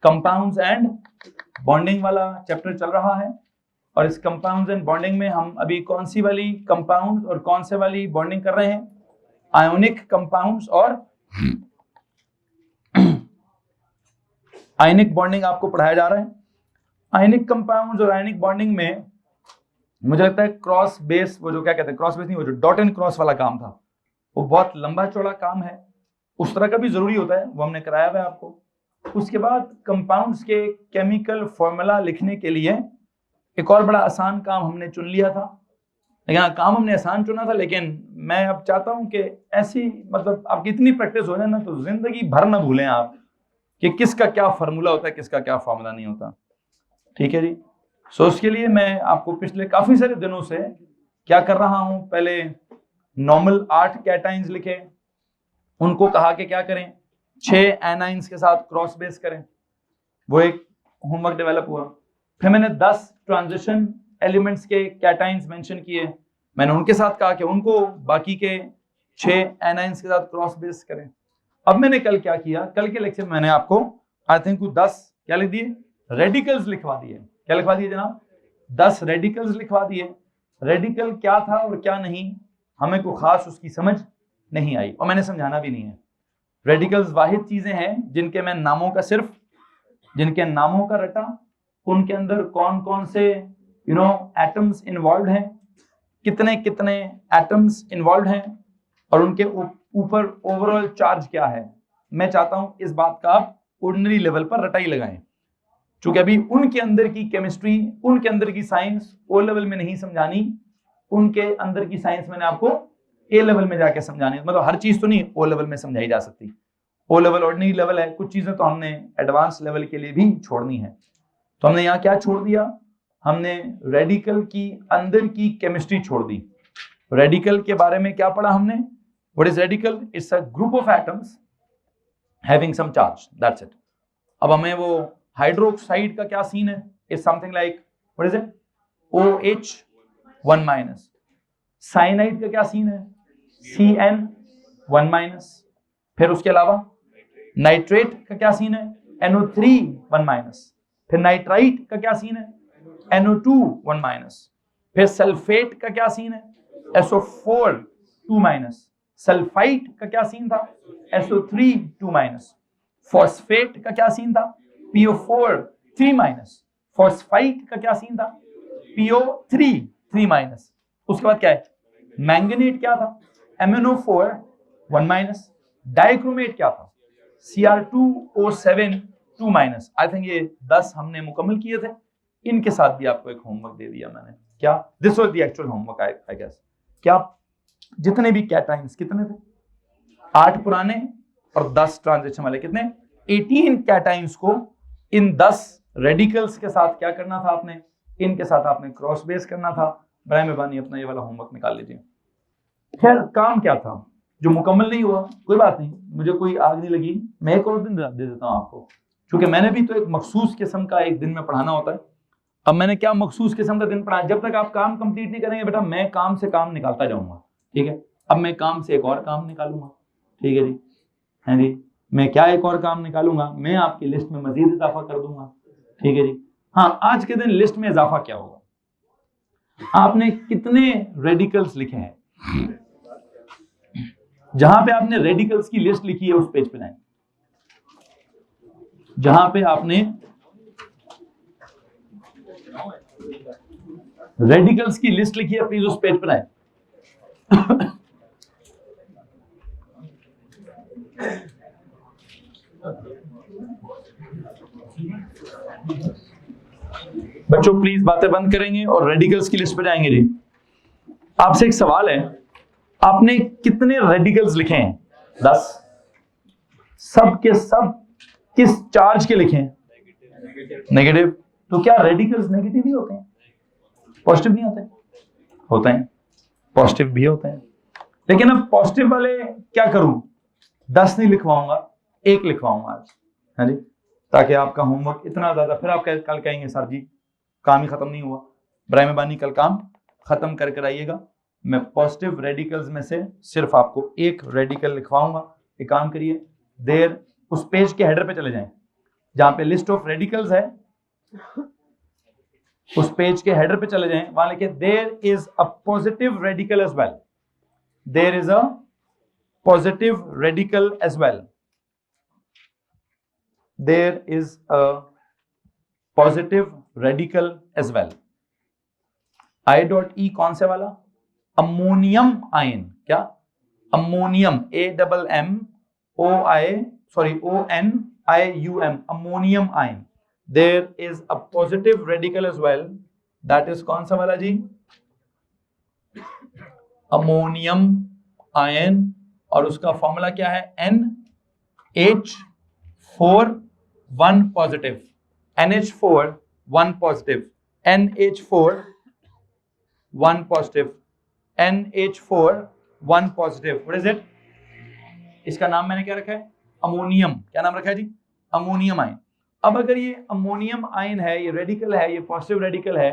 Compounds and bonding वाला chapter चल रहा है, और इस कंपाउंड्स एंड बॉन्डिंग में हम अभी कौन सी वाली कंपाउंड्स और कौन से वाली बॉन्डिंग कर रहे हैं? आयोनिक कंपाउंड्स और आयनिक बॉन्डिंग आपको पढ़ाया जा रहा है। आयनिक कंपाउंड्स और आयनिक बॉन्डिंग में मुझे लगता है क्रॉस बेस, वो जो क्या कहते हैं, क्रॉस बेस नहीं, वो जो डॉट एंड क्रॉस वाला काम था, वो बहुत लंबा चौड़ा काम है, उस तरह का भी जरूरी होता है, वो हमने कराया हुआ है आपको। उसके बाद कंपाउंड्स के केमिकल फॉर्मूला लिखने के लिए एक और बड़ा आसान काम हमने चुन लिया था। लेकिन काम हमने आसान चुना था, लेकिन मैं अब चाहता हूं कि ऐसी मतलब आपकी इतनी प्रैक्टिस हो जाए ना, तो जिंदगी भर ना भूलें आप कि किसका क्या फार्मूला होता है, किसका क्या फार्मूला नहीं होता। ठीक है जी। सो उसके लिए मैं आपको पिछले काफी सारे दिनों से क्या कर रहा हूं, पहले नॉर्मल 8 कैटाइंस लिखे, उनको कहा कि क्या करें, 6 एनाइंस के साथ क्रॉस बेस करें, वो एक होमवर्क डेवलप हुआ। फिर मैंने 10 ट्रांजिशन एलिमेंट्स के कैटाइंस मेंशन किए, मैंने उनके साथ कहा कि उनको बाकी के 6 एनाइंस के साथ क्रॉस बेस करें। अब मैंने कल क्या किया, कल के लेक्चर में मैंने आपको आई थिंक 10 क्या लिख दिए, रेडिकल्स लिखवा दिए। क्या लिखवा दिए जनाब? 10 रेडिकल्स लिखवा दिए। रेडिकल क्या था और क्या नहीं, हमें को खास उसकी समझ नहीं आई, और मैंने समझाना भी नहीं है। रेडिकल्स वाहिद चीजें हैं जिनके मैं नामों का सिर्फ जिनके नामों का रटा, उनके अंदर कौन कौन से एटम्स इन्वॉल्व हैं, कितने कितने एटम्स इन्वॉल्व हैं, और उनके ऊपर ओवरऑल चार्ज क्या है। मैं चाहता हूं इस बात का आप ऑर्डिनरी लेवल पर रटाई लगाएं, क्योंकि अभी उनके अंदर की केमिस्ट्री, उनके अंदर की साइंस ओ लेवल में नहीं समझानी, उनके अंदर की साइंस मैंने आपको ए लेवल में जाके समझानी। मतलब हर चीज तो नहीं ओ लेवल में समझाई जा सकती, ओ लेवल ऑर्डिनरी लेवल है, कुछ चीजें तो हमने एडवांस लेवल के लिए भी छोड़नी है। तो हमने यहाँ क्या छोड़ दिया, हमने रेडिकल की अंदर की केमिस्ट्री छोड़ दी। रेडिकल के बारे में क्या पढ़ा हमने, what is radical? It's a group of atoms having some charge, that's it. अब हमें वो हाइड्रोक्साइड का क्या सीन है, it's something like what is it, OH1-। Cyanide का क्या सीन है, CN1-। फिर उसके अलावा नाइट्रेट का क्या सीन है, NO3-। फिर नाइट्राइट का क्या सीन है, NO2-। फिर सल्फेट का क्या सीन है, SO4-। सल्फाइट का क्या सीन था, SO3-। फॉस्फेट का क्या सीन था, PO4-3-। फॉस्फाइट का क्या सीन था, PO3-3-। उसके बाद क्या है, मैंगनीट क्या था, MnO4-1-। डाइक्रोमेट क्या था, Cr2O7-2-। आई थिंक ये 10 हमने मुकम्मल किए थे। इनके साथ भी आपको एक होमवर्क दे दिया मैंने। क्या, this was the actual homework I guess. क्या जितने भी कैटाइंस कितने थे, 8 पुराने और 10 ट्रांजिशन वाले, कितने, 18 कैटाइंस को इन 10 रेडिकल्स के साथ क्या करना था आपने, इनके साथ आपने क्रॉस बेस करना था। बराए मेहरबानी अपना ये वाला होमवर्क निकाल लीजिए। खैर काम क्या था जो मुकम्मल नहीं हुआ, कोई बात नहीं, मुझे कोई आग नहीं लगी, मैं एक और दिन दे देता हूँ आपको, क्योंकि मैंने भी तो एक मखसूस किस्म का एक दिन में पढ़ाना होता है। अब मैंने क्या मखसूस किस्म का दिन पढ़ाया, जब तक आप काम कंप्लीट नहीं करेंगे बेटा, मैं काम से काम निकालता जाऊंगा। ठीक है, अब मैं काम से एक और काम निकालूंगा। ठीक है जी, है जी, मैं क्या एक और काम निकालूंगा, मैं आपकी लिस्ट में मजीद इजाफा कर दूंगा। ठीक है जी। हाँ, आज के दिन लिस्ट में इजाफा क्या होगा, आपने कितने रेडिकल्स लिखे हैं, जहां पे आपने रेडिकल्स की लिस्ट लिखी है उस पेज पे जाएं। जहां पे आपने रेडिकल्स की लिस्ट लिखी है प्लीज उस पेज पर आए। बच्चों प्लीज बातें बंद करेंगे और रेडिकल्स की लिस्ट पे जाएंगे जी। आपसे एक सवाल है, आपने कितने रेडिकल्स लिखे हैं? 10। सब के सब किस चार्ज के लिखे हैं? नेगेटिव। तो क्या रेडिकल्स नेगेटिव ही होते हैं, पॉजिटिव नहीं होते? होते हैं, पॉजिटिव भी होते हैं। लेकिन अब पॉजिटिव वाले क्या करूं, 10 नहीं लिखवाऊंगा, 1 लिखवाऊंगा आज, है जी, ताकि आपका होमवर्क इतना ज्यादा, फिर आप कल कहेंगे सर जी काम ही खत्म नहीं हुआ। बराए मेहरबानी कल काम खत्म कर कर आइएगा। मैं पॉजिटिव रेडिकल्स में से सिर्फ आपको 1 रेडिकल लिखवाऊंगा। एक काम करिए, देर उस पेज के हेडर पे चले जाएं, जहां पे लिस्ट ऑफ रेडिकल्स है, उस पेज के हेडर पे चले जाएं, वहां लिखे there is a positive radical as well, there is a positive radical as well, there is a positive radical as well. I.E कौन से वाला? Ammonium ion. क्या? Ammonium, ONIUM, ammonium ion. There is a positive radical as well, that is कौन सा वाला जी? Ammonium ion, और उसका formula क्या है? NH4 1 positive, NH4 1 positive, NH4 1 positive, NH4 1 positive, what is it? इसका नाम मैंने क्या रखा है? अमोनियम। क्या नाम रखा है जी? Ammonium ion. अब अगर ये अमोनियम आयन है, ये रेडिकल है, ये पॉजिटिव रेडिकल है,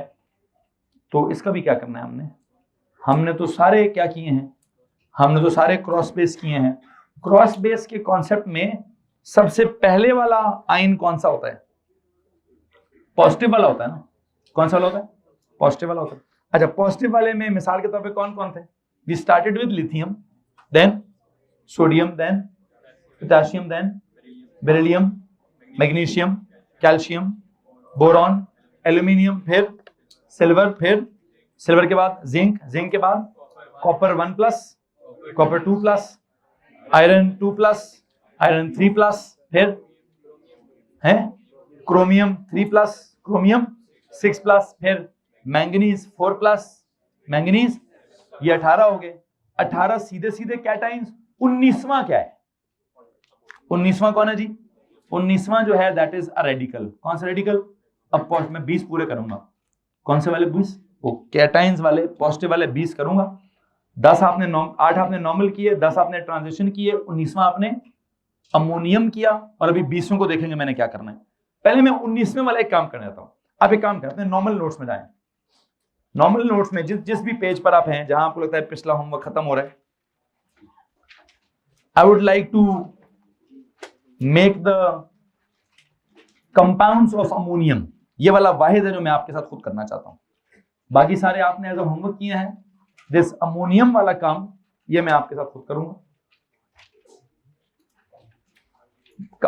तो इसका भी क्या करना है? हमने तो सारे क्या किए हैं? हमने तो सारे क्रॉस बेस किए हैं। क्रॉस बेस के कॉन्सेप्ट में सबसे पहले वाला आयन कौन सा होता है? पॉजिटिव वाला होता है ना। कौन सा वाला होता है? पॉजिटिव वाला होता है। अच्छा, पॉजिटिव वाले में मिसाल के तौर पे कौन कौन थे? We started with lithium, then sodium, then potassium, then beryllium, magnesium, calcium, boron, aluminium, फिर सिल्वर, फिर सिल्वर के बाद जिंक, जिंक के बाद कॉपर 1+, कॉपर 2+, आयरन 2+, आयरन 3+, फिर है क्रोमियम 3+, क्रोमियम 6+, फिर मैंगनीज 4+, मैंगनीज, ये 18 हो गए। 18 सीधे सीधे कैटाइंस। 19वां क्या है? 19वां कौन है जी? 19वां जो है दैट इज अ रेडिकल। कौन सा रेडिकल? अब मैं 20 पूरे करूंगा। कौन से वाले 20? वो कैटाइंस वाले, पॉजिटिव वाले 20 करूंगा। 8 आपने नॉर्मल किए, 10 आपने ट्रांजिशन किए, 19वां आपने अमोनियम किया, और अभी 20वें को देखेंगे मैंने क्या करना है। पहले मैं 19वें वाला एक काम करने जाता हूं। आप एक काम करते हैं, नॉर्मल नोट्स में जाएं। नॉर्मल नोट्स में जिस भी पेज पर आप हैं, जहां आपको लगता है पिछला होमवर्क खत्म हो रहा है, I would like to make the compounds of ammonium. ये वाला वाहिद है जो मैं आपके साथ खुद करना चाहता हूं। बाकी सारे आपने एज अ होमवर्क किए हैं। दिस अमोनियम वाला काम ये मैं आपके साथ खुद करूंगा।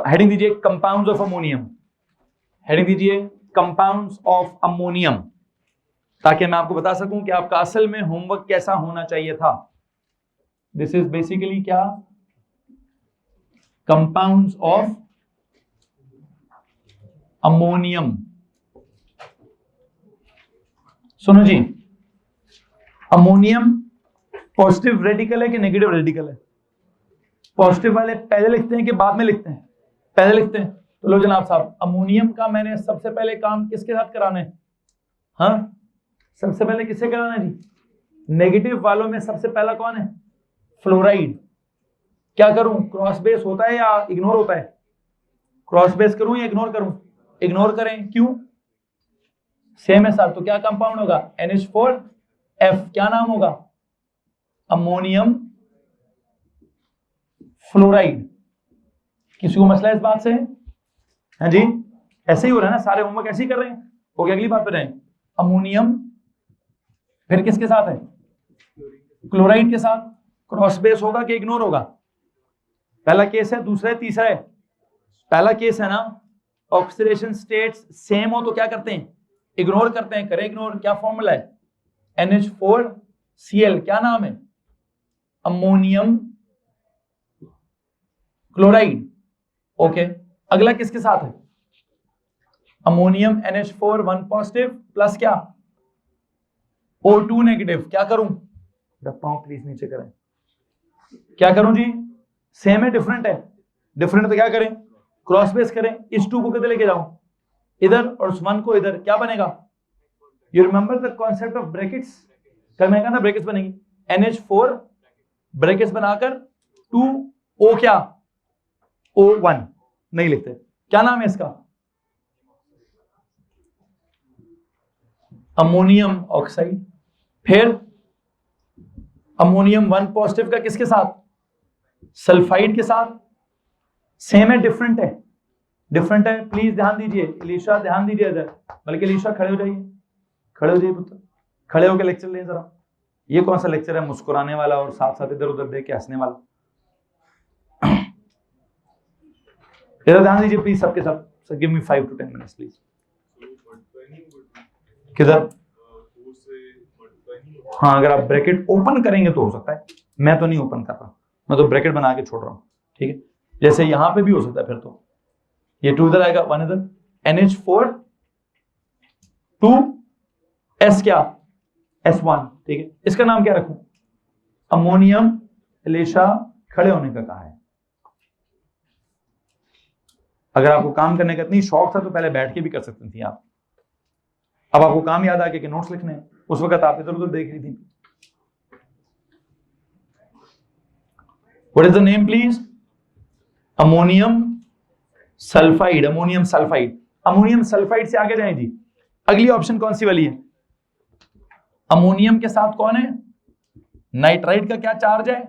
हेडिंग दीजिए कंपाउंड्स ऑफ अमोनियम, हेडिंग दीजिए कंपाउंड्स ऑफ अमोनियम, ताकि मैं आपको बता सकूं कि आपका असल में होमवर्क कैसा होना चाहिए था। दिस इज बेसिकली क्या? Compounds of ammonium. सुनो जी, अमोनियम पॉजिटिव रेडिकल है कि नेगेटिव रेडिकल है? पॉजिटिव वाले पहले लिखते हैं कि बाद में लिखते हैं? पहले लिखते हैं। तो लो जनाब साहब, अमोनियम का मैंने सबसे पहले काम किसके साथ कराना है? हाँ, सबसे पहले किससे कराना है जी? नेगेटिव वालों में सबसे पहला कौन है? फ्लोराइड। क्या करूं? क्रॉस बेस होता है या इग्नोर होता है? क्रॉस बेस करूं या इग्नोर करूं? इग्नोर करें। क्यों? सेम है सर। तो क्या कंपाउंड होगा? NH4F। क्या नाम होगा? Ammonium fluoride. किसी को मसला इस बात से? हाँ जी, ऐसे ही हो रहा है ना, सारे होमवर्क ऐसे ही कर रहे हैं। हो गया, अगली बात पे रहें। अमोनियम फिर किसके साथ है? क्लोराइड के साथ। क्रॉस बेस होगा कि इग्नोर होगा? पहला केस है, दूसरा है, तीसरा है? पहला केस है ना, ऑक्सीडेशन स्टेट्स सेम हो तो क्या करते हैं? इग्नोर करते हैं। करें इग्नोर। क्या फॉर्मूला है? NH4Cl। क्या नाम है? Ammonium chloride. ओके, अगला किसके साथ है? अमोनियम NH4 1 पॉजिटिव प्लस क्या? O2 negative. क्या करूं? पाँव प्लीज नीचे करें। क्या करूं जी? सेम है डिफरेंट है? डिफरेंट तो क्या करें? क्रॉस बेस करें। इस 2 को किधर लेके जाऊं? इधर, और उस 1 को इधर। क्या बनेगा? You remember the concept of brackets? कल मैं कहा था ब्रैकेट्स बनेगी। NH4 ब्रैकेट्स बनाकर 2O क्या? O1 नहीं लिखते। क्या नाम है इसका? Ammonium oxide. फिर अमोनियम 1 पॉजिटिव का किसके साथ? सल्फाइड के साथ। सेम है डिफरेंट है? डिफरेंट है, प्लीज ध्यान दीजिए। इलिशा ध्यान दीजिए इधर, बल्कि इलिशा खड़े हो जाइए, खड़े हो जाइए पुत्र, खड़े होकर लेक्चर लें जरा। ये कौन सा लेक्चर है मुस्कुराने वाला और साथ साथ इधर उधर देख के हंसने वाला? इधर ध्यान दीजिए प्लीज सबके सब। Sir give me 5 to 10 minutes please. किधर? हाँ, अगर आप ब्रैकेट ओपन करेंगे तो हो सकता है, मैं तो नहीं ओपन कर रहा, मैं तो ब्रैकेट बना के छोड़ रहा हूँ, ठीक है। जैसे यहाँ पे भी हो सकता है, फिर तो ये 2 इधर आएगा, 1 इधर, NH4 2 S क्या S1, ठीक है। इसका नाम क्या रखूं? अमोनियम। इलिशा खड़े होने का कहा है। अगर आपको काम करने का इतनी शौक था तो पहले बैठ के भी कर सकती थी आप। अब आपको काम याद आ गया कि नोट्स लिखने हैं, उस वक्त आप इधर उधर देख रही थी। What is the name please? Ammonium sulphide. Ammonium sulphide, ammonium sulphide से आगे जाएं जी। अगली ऑप्शन कौन सी वाली है? अमोनियम के साथ कौन है? नाइट्राइड का क्या चार्ज है?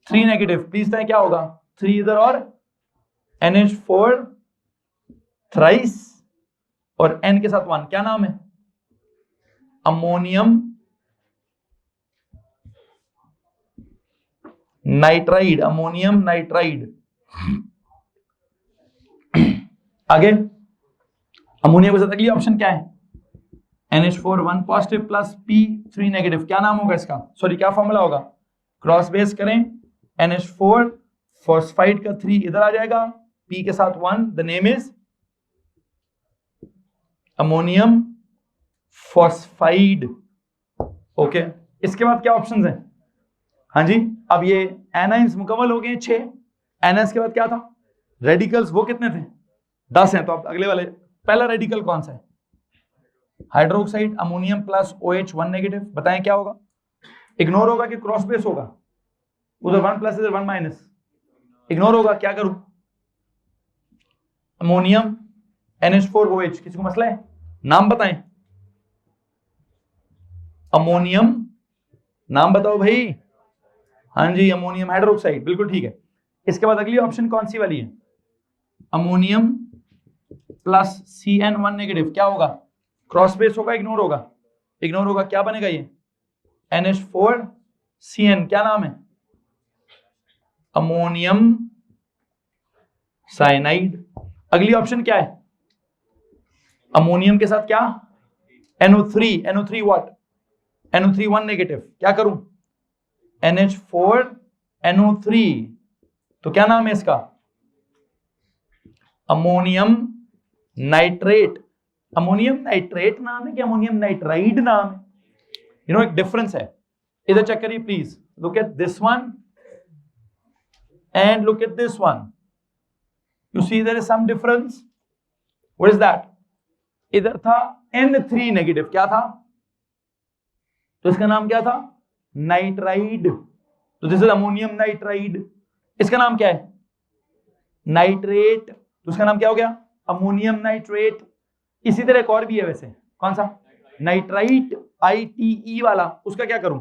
3 नेगेटिव। प्लीज बताएं क्या होगा? 3 इधर और NH4 थ्राइस और N के साथ 1, क्या नाम है? Ammonium nitride. Ammonium nitride. आगे अमोनिया के साथ अगली ऑप्शन क्या है? NH4 1 positive plus P 3 negative, क्या नाम होगा इसका? सॉरी, क्या फॉर्मूला होगा? क्रॉस बेस करें, NH4 फॉस्फाइड का 3 इधर आ जाएगा, P के साथ 1, the name is ammonium phosphide. Okay, इसके बाद क्या ऑप्शंस हैं? हाँ जी, अब ये एनाइंस मुकम्मल हो गए 6। एनएस के बाद क्या था? रेडिकल्स, वो कितने थे? 10 हैं। तो अब अगले वाले, पहला रेडिकल कौन सा है? Hydroxide. Ammonium plus OH 1 negative, बताएं क्या होगा? इग्नोर होगा कि क्रॉस बेस होगा? उधर 1 प्लस इधर 1 माइनस, इग्नोर होगा। क्या करूं? अमोनियम NH4 OH, किसी को मसला है? नाम बताएं। अमोनियम, नाम बताओ भाई। हाँ जी, अमोनियम हाइड्रोक्साइड, बिल्कुल ठीक है। इसके बाद अगली ऑप्शन कौन सी वाली है? अमोनियम प्लस CN1 नेगेटिव, क्या होगा? क्रॉस बेस होगा, इग्नोर होगा? इग्नोर होगा। क्या बनेगा ये? NH4 CN, क्या नाम है? Ammonium cyanide. अगली ऑप्शन क्या है? अमोनियम के साथ क्या? NO3। NO3 what? NO3 1 negative, क्या करूं? NH4 NO3, तो क्या नाम है इसका? Ammonium nitrate. अमोनियम नाइट्रेट नाम है कि अमोनियम नाइट्राइड नाम है? यू नो, एक डिफरेंस है। इधर चेक करिए please, look at this one and look at this one, you see there is some difference. What is that? इधर था N3 नेगेटिव, क्या था? तो इसका नाम क्या था? नाइट्राइड। तो दिस इज अमोनियम नाइट्राइड। इसका नाम क्या है? नाइट्रेट। तो उसका नाम क्या हो गया? Ammonium nitrate. इसी तरह एक और भी है वैसे, कौन सा? नाइट्राइट ITE वाला, उसका क्या करूं?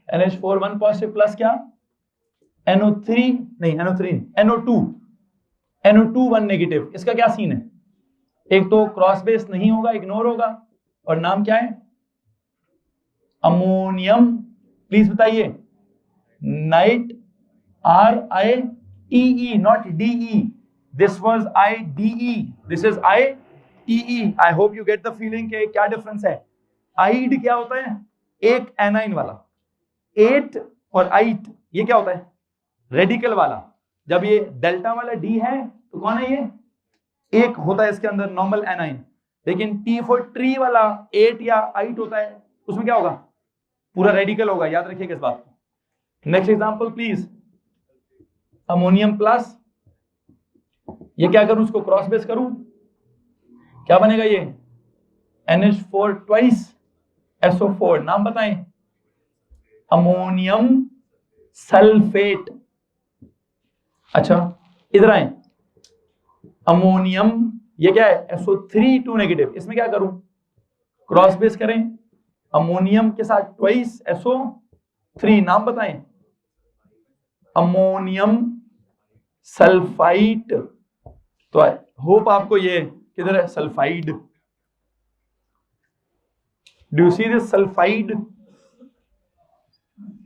NH4 1 पॉजिटिव प्लस क्या? NO3 नहीं, NO2 1 नेगेटिव। इसका क्या सीन है? एक तो क्रॉस बेस नहीं होगा, इग्नोर होगा, और नाम क्या है? अमोनियम, प्लीज बताइए। Night RITE, not DE. This was IDE, this is ITE. I hope you get the feeling के क्या डिफरेंस है। आइड क्या होता है? एक एनाइन वाला। 8 और आइट, ये क्या होता है? रेडिकल वाला। जब ये डेल्टा वाला D है तो कौन है ये? एक होता है इसके अंदर नॉर्मल एनाइन। लेकिन T for ट्री वाला 8 या आइट होता है, उसमें क्या होगा? पूरा रेडिकल होगा, याद रखिएगा इस बात को। Next example please. Ammonium plus, ये क्या करूं? इसको क्रॉस बेस करूं, क्या बनेगा ये? NH4 ट्वाइस SO4, नाम बताएं। Ammonium sulphate. अच्छा, इधर आए। अमोनियम, ये क्या है? SO3 2 negative. इसमें क्या करूं? क्रॉस बेस करें, अमोनियम के साथ ट्वाइस SO3, नाम बताएं। Ammonium sulphide. तो होप आपको ये किधर है sulphide, do you see this sulphide,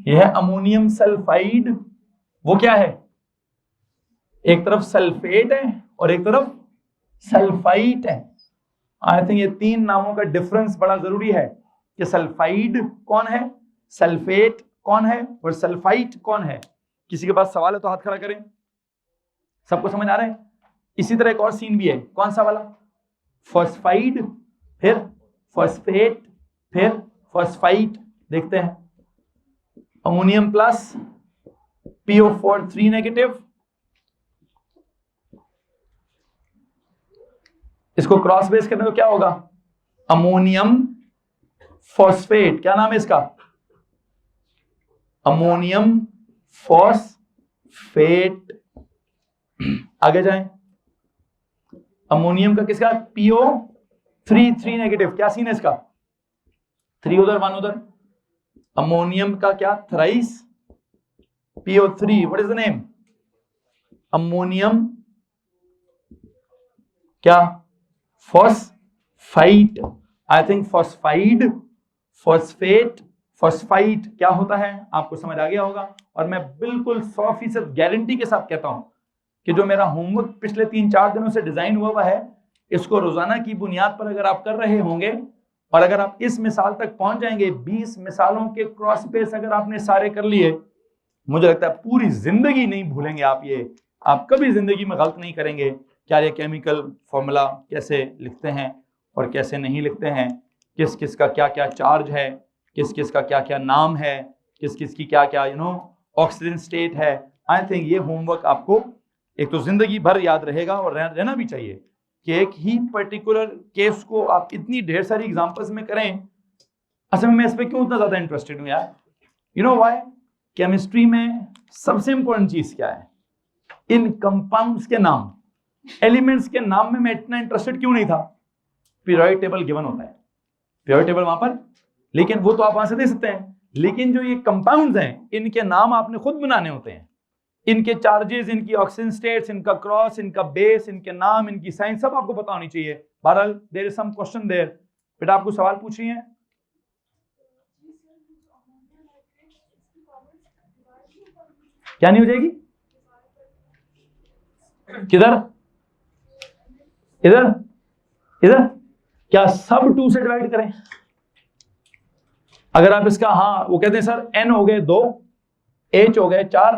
यह है अमोनियम सल्फाइड। वो क्या है, एक तरफ सल्फेट है और एक तरफ सल्फाइट है। आई थिंक ये तीन नामों का डिफरेंस बड़ा जरूरी है कि सल्फाइड कौन है, सल्फेट कौन है और सल्फाइट कौन है। किसी के पास सवाल है तो हाथ खड़ा करें। सबको समझ आ रहा है? इसी तरह एक और सीन भी है, कौन सा वाला, फॉस्फाइड फिर फॉस्फेट फिर फॉस्फाइट। देखते हैं, अमोनियम प्लस PO4 3 नेगेटिव, इसको क्रॉस बेस करने को क्या होगा, अमोनियम फॉस्फेट। क्या नाम है इसका, अमोनियम फॉस्फेट। आगे जाएं, अमोनियम का किसका, PO3 3 नेगेटिव। क्या सीन है इसका, 3 उधर 1 उधर। अमोनियम का क्या, thrice PO3। What is the name, ammonium क्या, phosphite. I think phosphide, phosphate, phosphite क्या होता है आपको समझ आ गया होगा। और मैं बिल्कुल 100% गारंटी के साथ कहता हूं कि जो मेरा होमवर्क पिछले 3-4 दिनों से डिजाइन हुआ है, इसको रोजाना की बुनियाद पर अगर आप कर रहे होंगे और अगर आप इस मिसाल तक पहुंच जाएंगे, 20 मिसालों के क्रॉस बेस अगर आपने सारे कर लिए, मुझे लगता है पूरी जिंदगी नहीं भूलेंगे आप ये, आप कभी जिंदगी में गलत नहीं करेंगे। क्या ये केमिकल फॉर्मूला कैसे लिखते हैं और कैसे नहीं लिखते हैं, किस किस का क्या क्या चार्ज है, किस किस का क्या क्या नाम है, किस किस की क्या क्या ऑक्सीजन स्टेट है। आई थिंक ये होमवर्क आपको एक तो जिंदगी भर याद रहेगा और रहना भी चाहिए कि एक ही पर्टिकुलर केस को आप इतनी ढेर सारी एग्जांपल्स में करें। असल में मैं इस पर क्यों इतना ज्यादा इंटरेस्टेड हूँ यार, यू नो व्हाई, केमिस्ट्री में सबसे इंपॉर्टेंट चीज क्या है, इन कंपाउंड्स के नाम, एलिमेंट्स के नाम में मैं इतना इंटरेस्टेड क्यों नहीं था। पीरियोडिक टेबल गिवन होता है, पीरियोडिक टेबल वहां पर, लेकिन वो तो आप वहां से दे सकते हैं, लेकिन जो ये कंपाउंड्स हैं इनके नाम आपने खुद बनाने होते हैं, इनके चार्जेस, इनकी ऑक्सीजन स्टेट्स, इनका क्रॉस, इनका बेस, इनके नाम, इनकी साइन सब आपको पता होनी चाहिए। बहरहाल there is some question there, बेटा आपको सवाल पूछ रही हैं। क्या नहीं हो जाएगी, किधर, इधर, इधर, क्या सब 2 से डिवाइड करें। अगर आप इसका, हाँ वो कहते हैं सर N हो गए 2, H हो गए 4,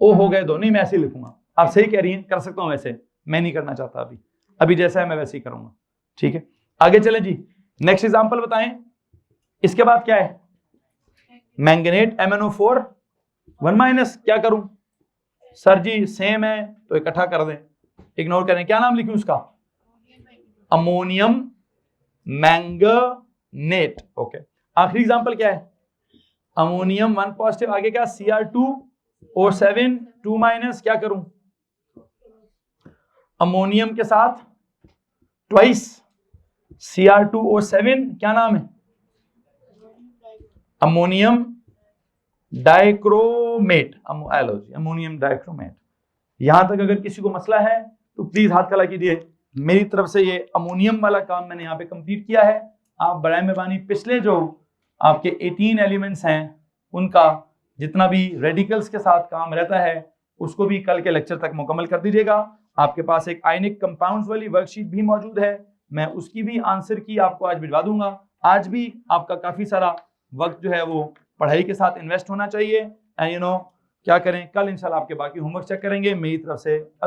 O हो गए 2, नहीं मैं ऐसे ही लिखूंगा। आप सही कह रही हैं, कर सकता हूं वैसे, मैं नहीं करना चाहता अभी, अभी जैसा है मैं वैसे ही करूंगा। ठीक है, आगे चले जी, नेक्स्ट एग्जांपल बताएं। इसके बाद क्या है, मैंगनेट MnO4 1-, क्या करूं सर जी, सेम है तो इकट्ठा कर दें, इग्नोर करें। क्या नाम लिखूं उसका, अमोनियम मैंगनेट। ओके, आखिरी एग्जांपल क्या है, अमोनियम 1 पॉजिटिव, आगे क्या, Cr2O7 2-, क्या करूं, अमोनियम के साथ ट्वाइस Cr2O7, क्या नाम है, अमोनियम डाइक्रोमेट, अमोनियम डाइक्रोमेट। यहां तक अगर किसी को मसला है तो प्लीज हाथ खड़ा कीजिए। मेरी तरफ से ये अमोनियम वाला काम मैंने यहाँ पे कंप्लीट किया है। आप बड़े मेहरबानी पिछले जो आपके 18 एलिमेंट्स हैं उनका जितना भी रेडिकल्स के साथ काम रहता है उसको भी कल के लेक्चर तक मुकम्मल कर दीजिएगा। आपके पास एक आयनिक कंपाउंड्स वाली वर्कशीट भी मौजूद है, मैं उसकी भी आंसर की आपको आज भिजवा दूंगा। आज भी आपका काफी सारा वक्त जो है वो पढ़ाई के साथ इन्वेस्ट होना चाहिए। एंड क्या करें, कल इंशाल्लाह आपके बाकी होमवर्क चेक करेंगे। मेरी तरफ से